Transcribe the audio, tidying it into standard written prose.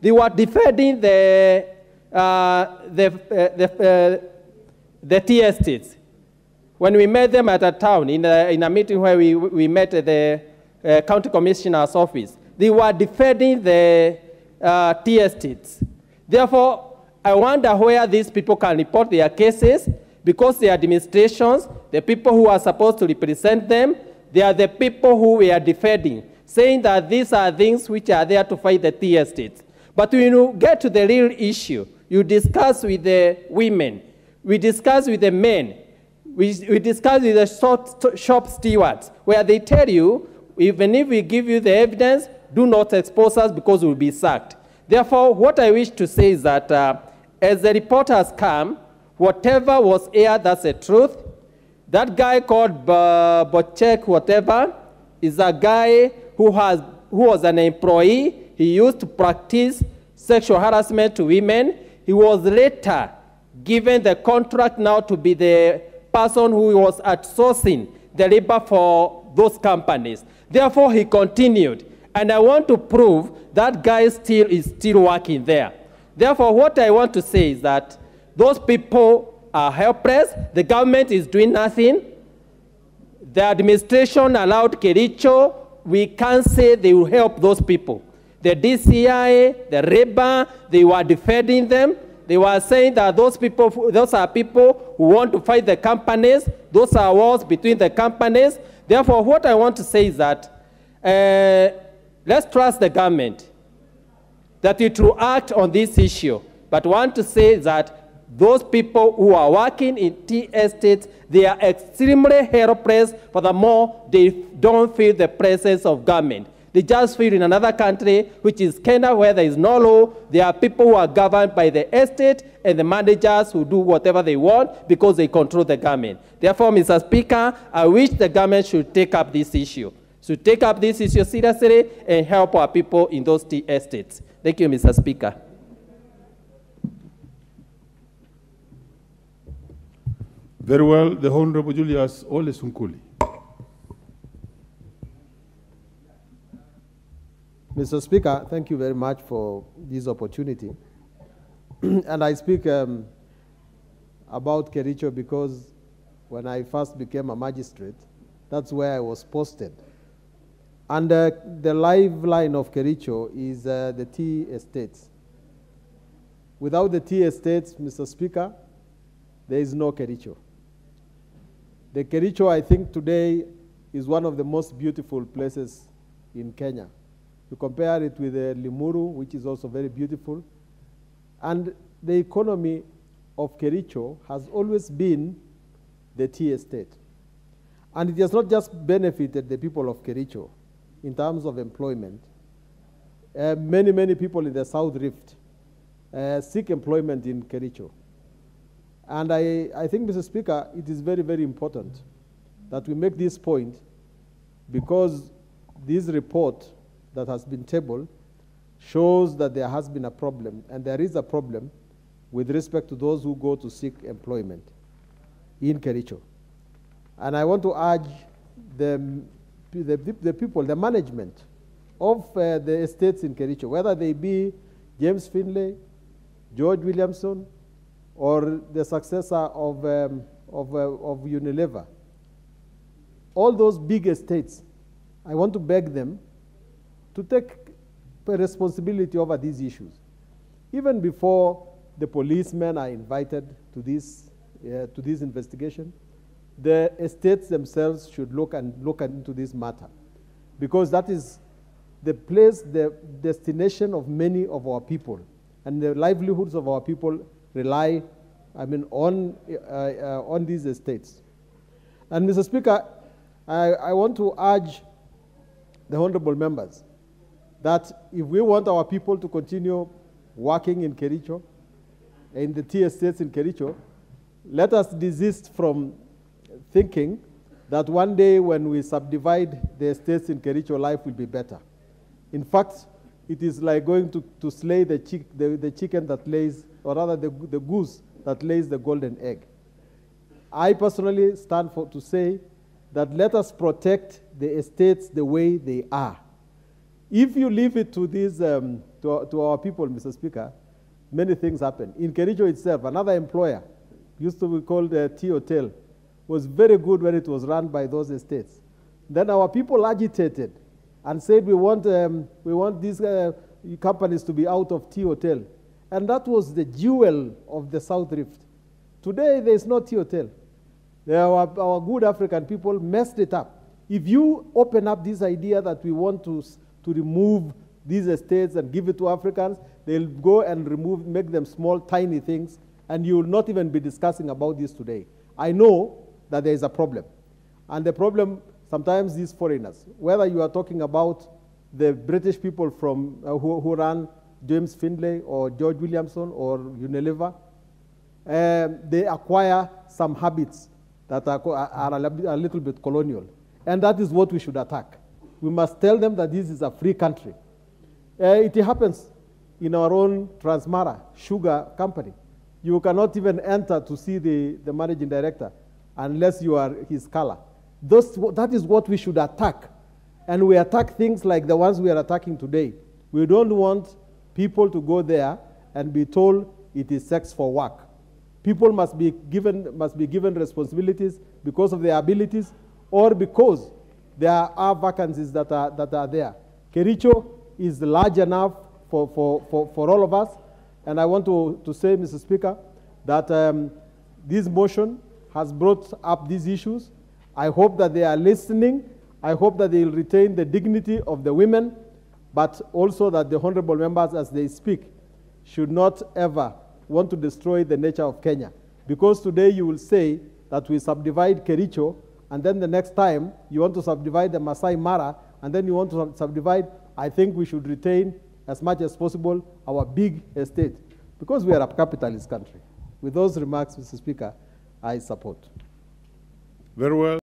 They were defending the tea estates. When we met them at a town, in a meeting where we met at the county commissioner's office, they were defending the tea estates. Therefore, I wonder where these people can report their cases, because the administrations, the people who are supposed to represent them, they are the people who we are defending, saying that these are things which are there to fight the tea estates. But when you get to the real issue, you discuss with the women, we discuss with the men, we discuss with the shop stewards, where they tell you, even if we give you the evidence, do not expose us because we'll be sacked. Therefore, what I wish to say is that as the report has come, whatever was aired, that's the truth. That guy called Bochek, whatever, is a guy who was an employee. He used to practice sexual harassment to women. He was later given the contract now to be the person who was outsourcing the labor for those companies. Therefore, he continued. And I want to prove that guy is still working there. Therefore, what I want to say is that those people are helpless. The government is doing nothing. The administration allowed Kericho. We can't say they will help those people. The DCI, the REBA, they were defending them. They were saying that those are people who want to fight the companies. Those are wars between the companies. Therefore, what I want to say is that let's trust the government that it will act on this issue. But I want to say that those people who are working in tea estates, they are extremely helpless. Furthermore, they don't feel the presence of government. They just feel in another country, which is Kenya, where there is no law. There are people who are governed by the estate and the managers who do whatever they want because they control the government. Therefore, Mr. Speaker, I wish the government should take up this issue. Should take up this issue seriously and help our people in those tea estates. Thank you, Mr. Speaker. Very well, the Honorable Julius Ole Sunkuli. Mr. Speaker, thank you very much for this opportunity. And I speak about Kericho because when I first became a magistrate, that's where I was posted. And the lifeline of Kericho is the tea estates. Without the tea estates, Mr. Speaker, there is no Kericho. The Kericho, I think, today is one of the most beautiful places in Kenya. You compare it with Limuru, which is also very beautiful. And the economy of Kericho has always been the tea estate. And it has not just benefited the people of Kericho in terms of employment. Many people in the South Rift seek employment in Kericho. And I think, Mr. Speaker, it is very, very important that we make this point because this report that has been tabled shows that there has been a problem, and there is a problem with respect to those who go to seek employment in Kericho. And I want to urge the people, the management of the estates in Kericho, whether they be James Finlay, George Williamson, or the successor of Unilever, all those big estates, I want to beg them to take responsibility over these issues. Even before the policemen are invited to this investigation, the estates themselves should look into this matter, because that is the place, the destination of many of our people, and the livelihoods of our people rely, on these estates. And Mr. Speaker, I want to urge the honorable members that if we want our people to continue working in Kericho, in the tea estates in Kericho, let us desist from thinking that one day when we subdivide the estates in Kericho, life will be better. In fact, it is like going to slay the chicken that lays, or rather the goose that lays the golden egg. I personally stand to say that let us protect the estates the way they are. If you leave it to these to our people, Mr. Speaker, many things happen. In Kericho itself, another employer, used to be called Tea Hotel, was very good when it was run by those estates. Then our people agitated and said, we want these companies to be out of Tea Hotel. And that was the jewel of the South Rift. Today, there is no Tea Hotel. Our good African people messed it up. If you open up this idea that we want to remove these estates and give it to Africans, they'll go and make them small, tiny things, and you will not even be discussing about this today. I know that there is a problem. And the problem, sometimes these foreigners, whether you are talking about the British people from who ran James Findlay or George Williamson or Unilever, they acquire some habits that are a little bit colonial. And that is what we should attack. We must tell them that this is a free country. It happens in our own Transmara sugar company. You cannot even enter to see the managing director unless you are his color. That is what we should attack. And we attack things like the ones we are attacking today. We don't want people to go there and be told it is sex for work. People must be given responsibilities because of their abilities or because there are vacancies that are there. Kericho is large enough for all of us. And I want to say, Mr. Speaker, that this motion has brought up these issues. I hope that they are listening. I hope that they will retain the dignity of the women, but also that the honorable members, as they speak, should not ever want to destroy the nature of Kenya. Because today you will say that we subdivide Kericho, and then the next time you want to subdivide the Masai Mara, and then you want to subdivide, I think we should retain as much as possible our big estate, because we are a capitalist country. With those remarks, Mr. Speaker, I support. Very well.